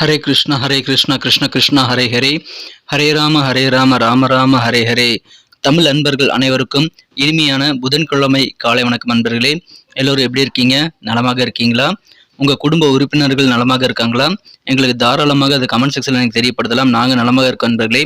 ஹரே கிருஷ்ணா கிருஷ்ண கிருஷ்ணா ஹரே ஹரே, ஹரே ராம ராம ராம ஹரே ஹரே. தமிழ் அன்பர்கள் அனைவருக்கும் இனிமையான புதன்கிழமை காலை வணக்கம் அன்பர்களே. எல்லோரும் எப்படி இருக்கீங்க? நலமாக இருக்கீங்களா? உங்கள் குடும்ப உறுப்பினர்கள் நலமாக இருக்காங்களா? எங்களுக்கு தாராளமாக அது கமெண்ட் செக்ஷனில் எனக்கு தெரியப்படுத்தலாம். நாங்கள் நலமாக இருக்கோம் அன்பர்களே.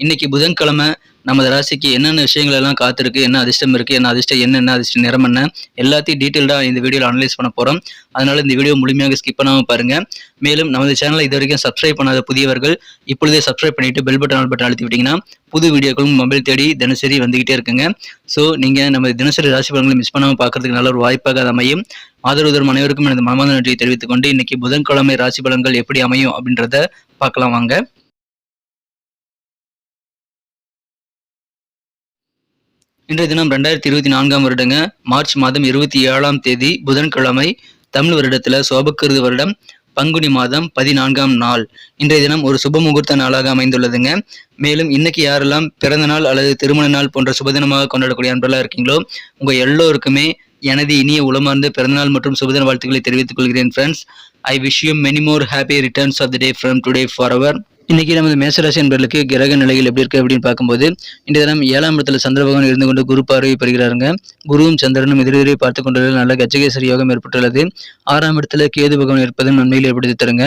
இன்னைக்கு புதன்கிழமை நமது ராசிக்கு என்னென்ன விஷயங்கள் எல்லாம் காத்திருக்கு, என்ன அதிர்ஷ்டம் இருக்குது, என்ன அதிர்ஷ்டம் என்ன அதிர்ஷ்டம் நிறம் என்ன, எல்லாத்தையும் டீட்டெயில்டாக இந்த வீடியோவில் அனலைஸ் பண்ண போகிறோம். அதனால் இந்த வீடியோ முழுமையாக ஸ்கிப் பண்ணாமல் பாருங்கள். மேலும் நமது சேனலை இது வரைக்கும் சப்ஸ்கிரைப் பண்ணாத புதியவர்கள் இப்பொழுதே சப்ஸ்கிரைப் பண்ணிவிட்டு பெல் பட்டன் அழுத்தி விட்டிங்கன்னா புது வீடியோக்களும் மொபைல் தேடி தினசரி வந்துகிட்டே இருக்குங்க. ஸோ நீங்கள் நம்ம தினசரி ராசி பலன்களை மிஸ் பண்ணாமல் பார்க்கறதுக்கு நல்ல ஒரு வாய்ப்பாக அது அமையும். ஆதரவு தரும் அனைவருக்கும் எனது மனமார்ந்த நன்றியை தெரிவித்துக் கொண்டு இன்னைக்கு புதன்கிழமை ராசி பலன்கள் எப்படி அமையும் அப்படின்றத பார்க்கலாம் வாங்க. இன்றைய தினம் 2024 வருடங்க மார்ச் மாதம் 27ஆம் தேதி புதன்கிழமை. தமிழ் வருடத்துல சோபக்கிருது வருடம் பங்குனி மாதம் 14ஆம் நாள். இன்றைய தினம் ஒரு சுப முகூர்த்த நாளாக அமைந்துள்ளதுங்க. மேலும் இன்னைக்கு யாரெல்லாம் பிறந்த நாள் அல்லது திருமண நாள் போன்ற சுபதினமாக கொண்டாடக்கூடிய அன்பர்களாக இருக்கீங்களோ உங்க எல்லோருக்குமே எனது இனிய உளமார்ந்த பிறந்தநாள் மற்றும் சுபதின வாழ்த்துக்களை தெரிவித்துக் கொள்கிறேன் friends. I wish you many more happy returns of the day from today for ever. இன்னைக்கு நமது மேசராசி என்பர்களுக்கு கிரக நிலைகள் எப்படி இருக்கு அப்படின்னு பார்க்கும்போது இந்த தினம் 7ஆம் இடத்துல சந்திர பகவான் இருந்து கொண்டு குரு பார்வை பெறுகிறாருங்க. குருவும் சந்திரனும் எதிரெதிரே பார்த்து கொண்டு நல்ல கஜகேசரி யோகம் ஏற்பட்டுள்ளது. 6ஆம் இடத்துல கேது பகவான் இருப்பதும் நன்மையில் ஏற்படுத்தி தருங்க.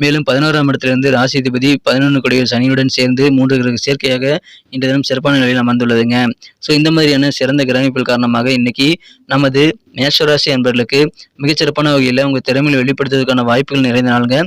மேலும் 11ஆம் இடத்திலிருந்து ராசிதிபதி 11 கொடியில் சனியுடன் சேர்ந்து 3 கிரக சேர்க்கையாக இந்த தினம் சிறப்பான நிலையில் அமர்ந்துள்ளதுங்க. ஸோ இந்த மாதிரியான சிறந்த கிரகமைப்புகள் காரணமாக இன்னைக்கு நமது மேஷராசி என்பர்களுக்கு மிகச்சிறப்பான வகையில் உங்கள் திறமையை வெளிப்படுத்துவதற்கான வாய்ப்புகள் நிறைந்த நாளுங்க.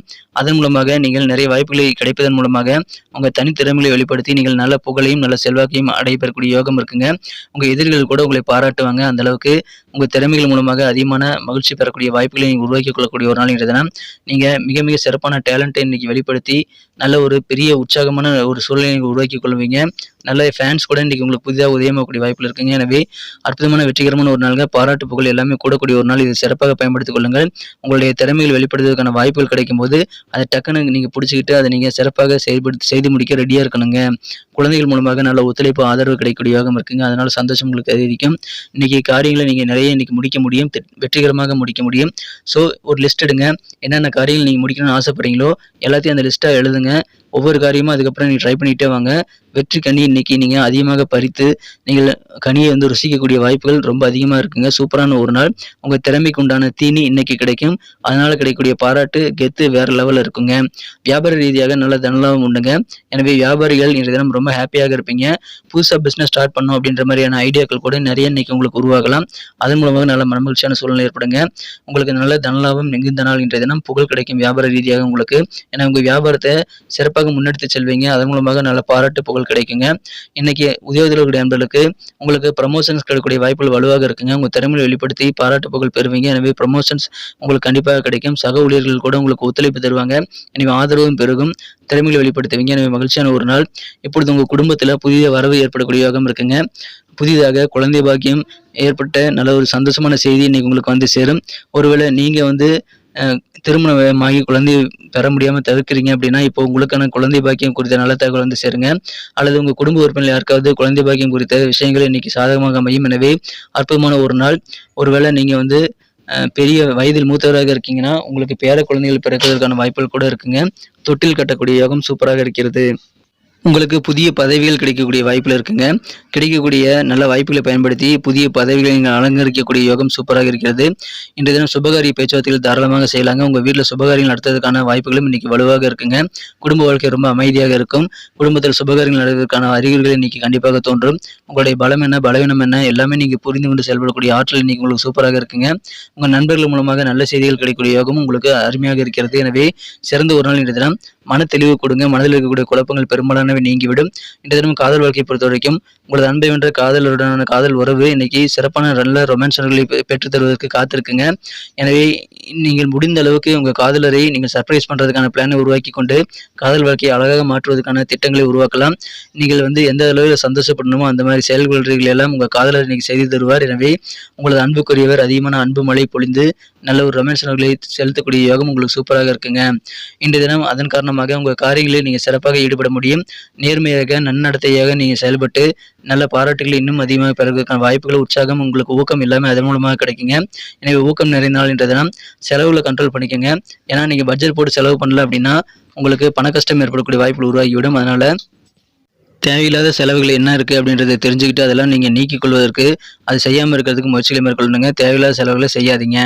அதன் மூலமாக நீங்கள் நிறைய வாய்ப்புகளை கிடைப்பதன் மூலமாக உங்கள் தனித்திறமையை வெளிப்படுத்தி நீங்கள் நல்ல புகழையும் நல்ல செல்வாக்கையும் அடையப்பெறக்கூடிய யோகம் இருக்குங்க. உங்கள் எதிரிகள் கூட உங்களை பாராட்டுவாங்க. அந்த அளவுக்கு உங்கள் திறமைகள் மூலமாக அதிகமான மகிழ்ச்சி பெறக்கூடிய வாய்ப்புகளை நீங்கள் உருவாக்கி கொள்ளக்கூடிய ஒரு நாள் இன்றைய தினம். நீங்கள் மிக மிக சிறப்பான டேலண்ட்டை இன்னைக்கு வெளிப்படுத்தி நல்ல ஒரு பெரிய உற்சாகமான ஒரு சூழ்நிலையை உருவாக்கி கொள்வீங்க. நல்ல ஃபேன்ஸ் கூட இன்றைக்கி உங்களுக்கு புதிதாக உதயமாகக்கூடிய வாய்ப்புகள் இருக்குங்க. எனவே அற்புதமான வெற்றிகரமான ஒரு நாளுங்க. பாராட்டு புகழ் எல்லாமே கூடக்கூடிய ஒரு நாள். இது சிறப்பாக பயன்படுத்திக் கொள்ளுங்கள். உங்களுடைய திறமைகள் வெளிப்படுத்துவதற்கான வாய்ப்புகள் கிடைக்கும் போது அதை டக்குன்னு நீங்கள் பிடிச்சிக்கிட்டு அதை நீங்கள் சிறப்பாக செய்து முடிக்க ரெடியாக இருக்கணுங்க. குழந்தைகள் மூலமாக நல்ல ஒத்துழைப்பு ஆதரவு கிடைக்கக்கூடிய யோகம் இருக்குங்க. அதனால சந்தோஷம் உங்களுக்கு அதிகரிக்கும். இன்னைக்கு காரியங்களை நீங்கள் நிறைய இன்னைக்கு முடிக்க முடியும், வெற்றிகரமாக முடிக்க முடியும். ஸோ ஒரு லிஸ்ட் எடுங்க. என்னென்ன காரியங்கள் நீங்கள் முடிக்கணும்னு ஆசைப்படுறீங்களோ எல்லாத்தையும் அந்த லிஸ்ட்டாக எழுதுங்க. ஒவ்வொரு காரியமும் அதுக்கப்புறம் நீங்கள் ட்ரை பண்ணிகிட்டே வாங்க. வெற்றி கனி இன்னைக்கு நீங்கள் அதிகமாக பறித்து நீங்கள் கனியை ருசிக்கக்கூடிய வாய்ப்புகள் ரொம்ப அதிகமாக இருக்குங்க. சூப்பரான ஒரு நாள். உங்கள் திறமைக்கு உண்டான தீனி இன்னைக்கு கிடைக்கும். அதனால் கிடைக்கக்கூடிய பாராட்டு கெத்து வேறு லெவலில் இருக்குங்க. வியாபார ரீதியாக நல்ல தனலாபம் உண்டுங்க. எனவே வியாபாரிகள் இன்றைய தினம் ரொம்ப ஹாப்பியாக இருப்பீங்க. புதுசாக பிஸ்னஸ் ஸ்டார்ட் பண்ணணும் அப்படின்ற மாதிரியான ஐடியாக்கள் கூட நிறைய இன்னைக்கு உங்களுக்கு உருவாகலாம். அதன் மூலமாக நல்ல மகிழ்ச்சியான சூழ்நிலை ஏற்படுங்க. உங்களுக்கு நல்ல தனலாபம் மிகுந்த நாள் இன்றைய தினம். புகழ் கிடைக்கும் வியாபார ரீதியாக உங்களுக்கு. ஏன்னா உங்கள் வியாபாரத்தை சிறப்பாக முன்னெடுத்து செல்வீங்க. அதன் மூலமாக நல்ல பாராட்டு புகழ் கிடைக்குங்க. இன்னைக்கு உத்தியோகத்திலுடைய நண்பர்களுக்கு உங்களுக்கு ப்ரமோஷன்ஸ் கிடைக்கக்கூடிய வாய்ப்புகள் வலுவாக இருக்குங்க. உங்கள் திறமையை வெளிப்படுத்தி பாராட்டு புகழ் பெறுவீங்க. எனவே ப்ரமோஷன்ஸ் உங்களுக்கு கண்டிப்பாக கிடைக்கும். சக ஊழியர்கள் கூட உங்களுக்கு ஒத்துழைப்பு தருவாங்க. எனவே ஆதரவும் பெருகும். திறமையை வெளிப்படுத்துவீங்க. எனவே மகிழ்ச்சியான ஒரு நாள். இப்பொழுது உங்கள் குடும்பத்தில் புதிய வரவு ஏற்படக்கூடிய யோகம் இருக்குங்க. புதிதாக குழந்தை பாக்கியம் ஏற்பட்ட நல்ல ஒரு சந்தோஷமான செய்தி இன்னைக்கு உங்களுக்கு வந்து சேரும். ஒருவேளை நீங்கள் திருமணமாகி குழந்தை பெற முடியாமல் தவிர்க்கிறீங்க அப்படின்னா இப்போ உங்களுக்கான குழந்தை பாக்கியம் குறித்த நல்ல தகவல் வந்து சேருங்க. அல்லது உங்கள் குடும்ப உறுப்பினர் யாருக்காவது குழந்தை பாக்கியம் குறித்த விஷயங்கள் இன்னைக்கு சாதகமாக அமையும். எனவே அற்புதமான ஒரு நாள். ஒருவேளை நீங்கள் பெரிய வயதில் மூத்தவராக இருக்கீங்கன்னா உங்களுக்கு பேர குழந்தைகள் பிறக்கிறதுக்கான வாய்ப்புகள் கூட இருக்குங்க. தொட்டில் கட்டக்கூடிய யோகம் சூப்பராக இருக்கிறது. உங்களுக்கு புதிய பதவிகள் கிடைக்கக்கூடிய வாய்ப்பில் இருக்குங்க. கிடைக்கக்கூடிய நல்ல வாய்ப்புகளை பயன்படுத்தி புதிய பதவிகளை நீங்கள் அலங்கரிக்கக்கூடிய யோகம் சூப்பராக இருக்கிறது. இன்றைய தினம் சுபகாரிய பேச்சுவார்த்தைகள் தாராளமாக செய்யலாங்க. உங்கள் வீட்டில் சுபகாரியங்கள் நடத்துவதற்கான வாய்ப்புகளும் இன்னைக்கு வலுவாக இருக்குங்க. குடும்ப வாழ்க்கை ரொம்ப அமைதியாக இருக்கும். குடும்பத்தில் சுபகாரியங்கள் நடத்துவதற்கான அறிகுறிகள் இன்னைக்கு கண்டிப்பாக தோன்றும். உங்களுடைய பலம் என்ன பலவீனம் என்ன எல்லாமே நீங்கள் புரிந்து கொண்டு செயல்படக்கூடிய ஆற்றல் இன்னைக்கு உங்களுக்கு சூப்பராக இருக்குங்க. உங்கள் நண்பர்கள் மூலமாக நல்ல செய்திகள் கிடைக்கக்கூடிய யோகமும் உங்களுக்கு அருமையாக இருக்கிறது. எனவே சிறந்த ஒரு நாள் இன்றைய தினம். மன தெளிவு கொடுங்க. மனதில் இருக்கக்கூடிய குழப்பங்கள் பெரும்பாலானவை நீங்கிவிடும். இன்றைய தினம் காதல் வாழ்க்கையை பொறுத்த வரைக்கும் உங்களது அன்பை வென்ற காதலருடனான காதல் உறவு இன்னைக்கு சிறப்பான நல்ல ரொமான்ஸ்களை பெற்றுத் தருவதற்கு காத்திருக்குங்க. எனவே நீங்கள் முடிந்த அளவுக்கு உங்கள் காதலரை நீங்கள் சர்ப்ரைஸ் பண்ணுறதுக்கான பிளானை உருவாக்கி கொண்டு காதல் வாழ்க்கையை அழகாக மாற்றுவதற்கான திட்டங்களை உருவாக்கலாம். நீங்கள் எந்த அளவில் சந்தோஷப்படணுமோ அந்த மாதிரி செயல்கள் எல்லாம் உங்கள் காதலர் இன்னைக்கு செய்து தருவார். எனவே உங்களது அன்புக்குரியவர் அதிகமான அன்பு மழை பொழிந்து நல்ல ஒரு ரொமான்ஸ்களை செலுத்தக்கூடிய யோகம் உங்களுக்கு சூப்பராக இருக்குங்க. இன்றைய தினம் அதன் காரணமாக உங்கள் காரியங்களில் நீங்கள் சிறப்பாக ஈடுபட முடியும். நேர்மையாக நன்னடத்தையாக நீங்கள் செயல்பட்டு நல்ல பாராட்டுகளை இன்னும் அதிகமாக பெறுவதற்கான வாய்ப்புகள் உற்சாகம் உங்களுக்கு ஊக்கம் எல்லாமே அதன் மூலமாக கிடைக்குங்க. எனவே ஊக்கம் நிறைந்த நாள் இன்றைய தினம். செலவுல கண்ட்ரோல் பண்ணிக்கோங்க. ஏன்னா நீங்கள் பட்ஜெட் போட்டு செலவு பண்ணல அப்படின்னா உங்களுக்கு பண கஷ்டம் ஏற்படக்கூடிய வாய்ப்புகள் உருவாகிவிடும். அதனால தேவையில்லாத செலவுகள் என்ன இருக்குது அப்படின்றத தெரிஞ்சுக்கிட்டு அதெல்லாம் நீங்கள் நீக்கிக் கொள்வதற்கு அது செய்யாமல் இருக்கிறதுக்கு முயற்சிகளை மேற்கொள்ளுங்க. தேவையில்லாத செலவுகளை செய்யாதீங்க.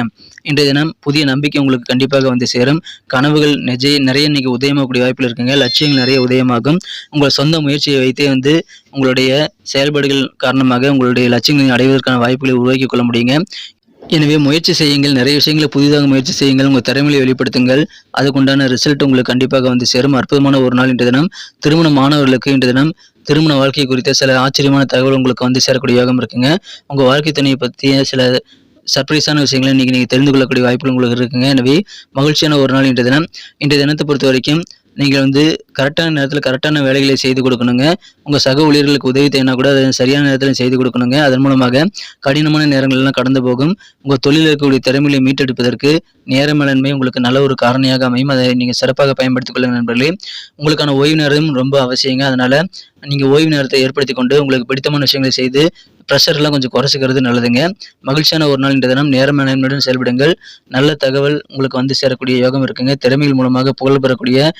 இன்றைய தினம் புதிய நம்பிக்கை உங்களுக்கு கண்டிப்பாக வந்து சேரும். கனவுகள் நிறைய இன்னைக்கு உதயமாகக்கூடிய வாய்ப்பில் இருக்குங்க. லட்சியங்கள் நிறைய உதயமாகும். உங்கள் சொந்த முயற்சியை வைத்தே வந்து உங்களுடைய செயல்பாடுகள் காரணமாக உங்களுடைய லட்சியங்களை அடைவதற்கான வாய்ப்புகளை உருவாக்கி கொள்ள முடியுங்க. எனவே முயற்சி செய்யுங்கள். நிறைய விஷயங்களை புதிதாக முயற்சி செய்யுங்கள். உங்கள் திறமையை வெளிப்படுத்துங்கள். அதுக்குண்டான ரிசல்ட் உங்களுக்கு கண்டிப்பாக வந்து சேரும். அற்புதமான ஒரு நாள் இன்றைய தினம். திருமண மாணவர்களுக்கு இன்றைய தினம் திருமண வாழ்க்கை குறித்த சில ஆச்சரியமான தகவல் உங்களுக்கு வந்து சேரக்கூடிய யோகம் இருக்குங்க. உங்கள் வாழ்க்கை துணையை பற்றிய சில சர்ப்ரைஸான விஷயங்களை இன்னைக்கு நீங்கள் தெரிந்து கொள்ளக்கூடிய வாய்ப்புகள் உங்களுக்கு இருக்குங்க. எனவே மகிழ்ச்சியான ஒரு நாள் இன்றைய தினம். இன்றைய தினத்தை பொறுத்த வரைக்கும் நீங்கள் வந்து கரெக்டான நேரத்தில் கரெக்டான வேலைகளை செய்து கொடுக்கணுங்க. உங்கள் சக ஊழியர்களுக்கு உதவி தேவைன்னா கூட அதை சரியான நேரத்தில் செய்து கொடுக்கணுங்க. அதன் மூலமாக கடினமான நேரங்கள்லாம் கடந்து போகும். உங்கள் தொழிலில் இருக்கக்கூடிய திறமைகளை மீட்டெடுப்பதற்கு நேர மேலாண்மை உங்களுக்கு நல்ல ஒரு காரணியாக அமையும். அதை நீங்கள் சிறப்பாக பயன்படுத்திக் கொள்ளுங்க நண்பர்களே. உங்களுக்கான ஓய்வு நேரம் ரொம்ப அவசியங்க. அதனால் நீங்கள் ஓய்வு நேரத்தை ஏற்படுத்தி கொண்டு உங்களுக்கு பிடித்தமான விஷயங்களை செய்து ப்ரெஷர்லாம் கொஞ்சம் குறைச்சிக்கிறது நல்லதுங்க. மகிழ்ச்சியான ஒரு நாள் இன்றைய தினம். நேர மேலாண்மையுடன் செயல்படுங்கள். நல்ல தகவல் உங்களுக்கு வந்து சேரக்கூடிய யோகம் இருக்குங்க. திறமைகள் மூலமாக புகழ் பெறக்கூடிய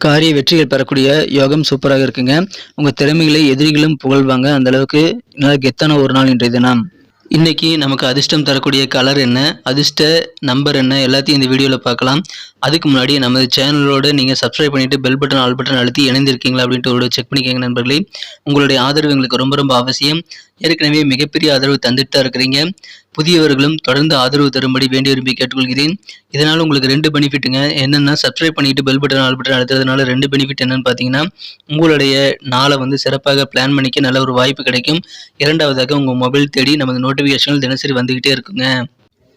காரிய வெற்றிகள் பெறக்கூடிய யோகம் சூப்பராக இருக்குங்க. உங்கள் திறமைகளை எதிரிகளும் புகழ்வாங்க. அந்த அளவுக்கு நல்ல கெத்தான ஒரு நாள் இன்றைய தினம். இன்னைக்கு நமக்கு அதிர்ஷ்டம் தரக்கூடிய கலர் என்ன, அதிர்ஷ்ட நம்பர் என்ன, எல்லாத்தையும் இந்த வீடியோவில் பார்க்கலாம். அதுக்கு முன்னாடி நமது சேனலோடு நீங்கள் சப்ஸ்கிரைப் பண்ணிவிட்டு பெல் பட்டன் ஆல் பட்டன் அழுத்தி இணைந்திருக்கீங்களா அப்படின்ட்டு ஒரு செக் பண்ணிக்கோங்க நண்பர்களே. உங்களுடைய ஆதரவு எங்களுக்கு ரொம்ப ரொம்ப அவசியம். ஏற்கனவே மிகப்பெரிய ஆதரவு தந்துட்டு தான் இருக்கிறீங்க. புதியவர்களும் தொடர்ந்து ஆதரவு தரும்படி வேண்டி விரும்பி கேட்டுக்கொள்கிறேன். இதனால் உங்களுக்கு 2 பெனிஃபிட்டுங்க. என்னென்னா சப்ஸ்கிரைப் பண்ணிட்டு பெல் பட்டன் ஆல் பட்டன் அழுத்துறதுனால 2 பெனிஃபிட் என்னன்னு பார்த்தீங்கன்னா, உங்களுடைய நாளை வந்து சிறப்பாக பிளான் பண்ணிக்க நல்ல ஒரு வாய்ப்பு கிடைக்கும். இரண்டாவதாக உங்கள் மொபைல் தேடி நமது நோட்டிஃபிகேஷன்கள் தினசரி வந்துக்கிட்டே இருக்குங்க.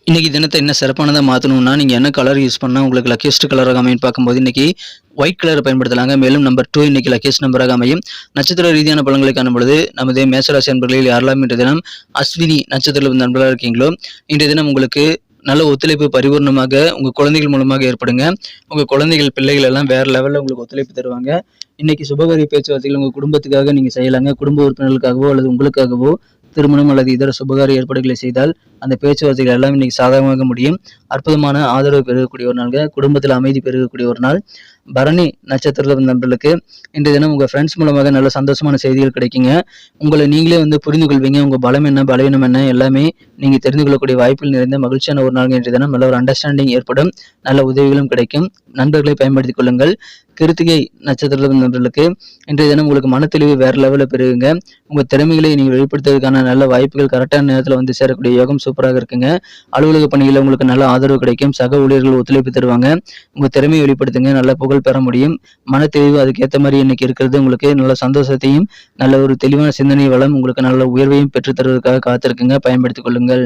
இன்றைக்கி தினத்தை என்ன சிறப்பானதாக மாற்றணும்னா, நீங்கள் என்ன கலர் யூஸ் பண்ணால் உங்களுக்கு லக்கியஸ்ட் கலராக அமையும் பார்க்கும்போது இன்றைக்கி ஒயிட் கலரை பயன்படுத்தலாங்க. மேலும் நம்பர் 2 இன்றைக்கி லக்கியஸ்ட் நம்பராக அமையும். நட்சத்திர ரீதியான பலன்களை காணும் பொழுது நமது மேசராசி நண்பர்களில் யாரெல்லாம் இன்றைய தினம் அஸ்வினி நட்சத்திரத்தில் நண்பர்களாக இருக்கீங்களோ இன்றைய தினம் உங்களுக்கு நல்ல ஒத்துழைப்பு பரிபூர்ணமாக உங்கள் குழந்தைகள் மூலமாக ஏற்படுங்க. உங்கள் குழந்தைகள் பிள்ளைகள் எல்லாம் வேறு லெவலில் உங்களுக்கு ஒத்துழைப்பு தருவாங்க. இன்றைக்கி சுபகாரிய பேச்சுவார்த்தைகள் உங்கள் குடும்பத்துக்காக நீங்கள் செய்யலாங்க. குடும்ப உறுப்பினர்களுக்காகவோ அல்லது உங்களுக்காகவோ திருமணம் அல்லது இதர சுபகாரிய ஏற்பாடுகளை செய்தால் அந்த பேச்சுவார்த்தைகள் எல்லாம் இன்னைக்கு சாதகமாக முடியும். அற்புதமான ஆதரவு பெருகக்கூடிய ஒரு நாள், குடும்பத்தில் அமைதி பெருகக்கூடிய ஒரு நாள். பரணி நட்சத்திர நண்பர்களுக்கு இன்றைய தினம் உங்கள் ஃப்ரெண்ட்ஸ் மூலமாக நல்ல சந்தோஷமான செய்திகள் கிடைக்குங்க. உங்களை நீங்களே வந்து புரிந்து கொள்வீங்க. உங்கள் பலம் என்ன பலவீனம் என்ன எல்லாமே நீங்கள் தெரிந்து கொள்ளக்கூடிய வாய்ப்புகள் நிறைந்த மகிழ்ச்சியான ஒரு நாள் இன்றைய தினம். நல்ல ஒரு அண்டர்ஸ்டாண்டிங் ஏற்படும். நல்ல உதவிகளும் கிடைக்கும். நண்பர்களை பயன்படுத்திக் கொள்ளுங்கள். கிருத்திகை நட்சத்திர நண்பர்களுக்கு இன்றைய தினம் உங்களுக்கு மனத்தெளிவு வேறு லெவலில் பெறுங்க. உங்கள் திறமைகளை நீங்கள் வெளிப்படுத்துவதற்கான நல்ல வாய்ப்புகள் கரெக்டான நேரத்தில் வந்து சேரக்கூடிய யோகம் சூப்பராக இருக்குங்க. அலுவலக பணிகளில் உங்களுக்கு நல்ல ஆதரவு கிடைக்கும். சக ஊழியர்கள் ஒத்துழைப்பு தருவாங்க. உங்கள் திறமையை வெளிப்படுத்துங்க. நல்ல புகழ் பெற முடியும். மனத்தெளிவு அதுக்கேற்ற மாதிரி இன்னைக்கு இருக்கிறது உங்களுக்கு நல்ல சந்தோஷத்தையும் நல்ல ஒரு தெளிவான சிந்தனை வளம் உங்களுக்கு நல்ல உயர்வையும் பெற்றுத் தருவதற்காக காத்திருக்குங்க. பயன்படுத்திக் கொள்ளுங்கள்.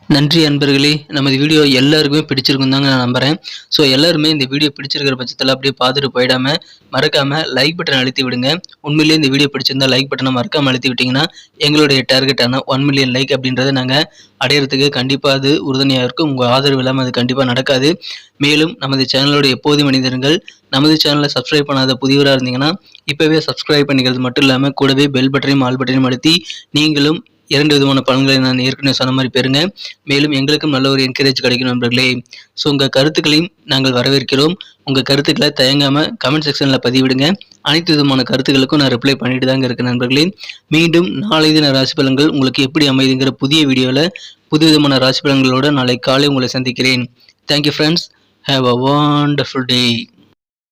நன்றி அன்பர்களே. நமது வீடியோ எல்லாருக்குமே பிடிச்சிருக்கும் தாங்க நான் நம்புகிறேன். ஸோ எல்லாருமே இந்த வீடியோ பிடிச்சிருக்கிற பட்சத்தில் அப்படியே பார்த்துட்டு போயிடாமல் மறக்காமல் லைக் பட்டன் அழுத்தி விடுங்க. உண்மையிலேயே இந்த வீடியோ பிடிச்சிருந்தா லைக் பட்டனை மறக்காமல் அழுத்தி விட்டிங்கன்னா எங்களுடைய டார்கெட்டான 1 மில்லியன் லைக் அப்படின்றத நாங்கள் அடையிறதுக்கு கண்டிப்பாக அது உறுதுணையாக இருக்கும். உங்கள் ஆதரவு இல்லாமல் அது கண்டிப்பாக நடக்காது. மேலும் நமது சேனலோட எப்போதும் மனிதர்கள் நமது சேனலை சப்ஸ்கிரைப் பண்ணாத புதியவராக இருந்தீங்கன்னா இப்போவே சப்ஸ்கிரைப் பண்ணிக்கிறது மட்டும் இல்லாமல் கூடவே பெல் பட்டனையும் ஆல் பட்டனையும் அழுத்தி நீங்களும் 2 விதமான பலன்களை நான் ஏற்கனவே சொன்ன மாதிரி பெறுங்க. மேலும் எங்களுக்கும் நல்ல ஒரு என்கரேஜ் கிடைக்கும் நண்பர்களே. ஸோ உங்கள் கருத்துக்களையும் நாங்கள் வரவேற்கிறோம். உங்கள் கருத்துக்களை தயங்காமல் கமெண்ட் செக்ஷனில் பதிவிடுங்க. அனைத்து விதமான கருத்துக்களுக்கும் நான் ரிப்ளை பண்ணிட்டு தாங்க இருக்கேன் நண்பர்களே. மீண்டும் நாளை தின ராசி பலன்கள் உங்களுக்கு எப்படி அமைதுங்கிற புதிய வீடியோவில் புது விதமான ராசி பலன்களோடு நாளை காலை உங்களை சந்திக்கிறேன். Thank you friends. Have a wonderful day.